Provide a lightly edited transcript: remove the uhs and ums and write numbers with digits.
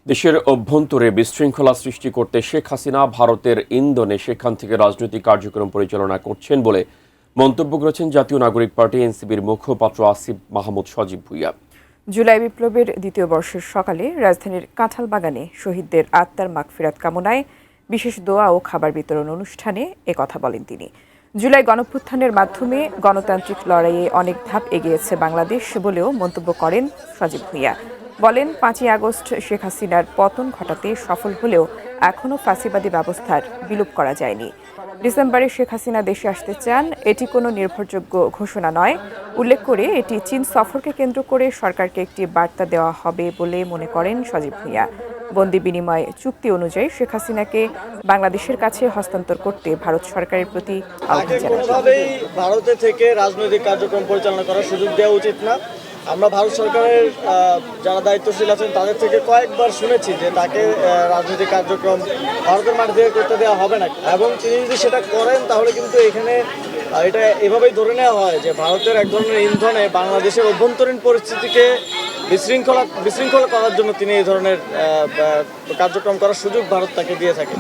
দেশের অভ্যন্তরে বিশৃঙ্খলা সৃষ্টি করতে শেখ হাসিনা ভারতের ইন্ধনে সেখান থেকে রাজনৈতিক কার্যক্রম পরিচালনা করছেন বলে মন্তব্য করেছেন জাতীয় নাগরিক পার্টি এনসিপির মুখপাত্র আসিফ মাহমুদ সজীব ভুঁইয়া। জুলাই বিপ্লবের দ্বিতীয় বর্ষের সকালে রাজধানীর কাঁঠালবাগানে শহীদদের আত্মার মাগফিরাত কামনায় বিশেষ দোয়া ও খাবার বিতরণ অনুষ্ঠানে একথা বলেন তিনি। জুলাই গণঅভ্যুত্থানের মাধ্যমে গণতান্ত্রিক লড়াইয়ে অনেক ধাপ এগিয়েছে বাংলাদেশ বলেও মন্তব্য করেন সজীব ভুঁইয়া। বলেন, 5ই আগস্ট শেখ হাসিনার পতন ঘটাতে সফল হলেও এখনও ফাঁসিবাদী ব্যবস্থার বিলোপ করা যায়নি। ডিসেম্বরে শেখ হাসিনা দেশে আসতে চান, এটি কোনো নির্ভরযোগ্য ঘোষণা নয়। উল্লেখ করে এটি চীন সফরকে কেন্দ্র করে সরকারকে একটি বার্তা দেওয়া হবে বলে মনে করেন সজীব ভুঁইয়া। বন্দি বিনিময় চুক্তি অনুযায়ী শেখ হাসিনাকে বাংলাদেশের কাছে হস্তান্তর করতে ভারত সরকারের প্রতি আহ্বান জানান। ভারতে থেকে রাজনৈতিক কার্যক্রম পরিচালনা করার সুযোগ দেওয়া উচিত না। আমরা ভারত সরকারের যারা দায়িত্বশীল আছেন তাদের থেকে কয়েকবার শুনেছি যে তাকে রাজনৈতিক কার্যক্রম ভারতের মাটি থেকে করতে দেওয়া হবে না, এবং তিনি যদি সেটা করেন তাহলে কিন্তু এখানে এটা এভাবেই ধরে নেওয়া হয় যে ভারতের এক ধরনের ইন্ধনে বাংলাদেশের অভ্যন্তরীণ পরিস্থিতিকে বিশৃঙ্খলা করার জন্য তিনি এই ধরনের কার্যক্রম করার সুযোগ ভারত তাকে দিয়ে থাকে।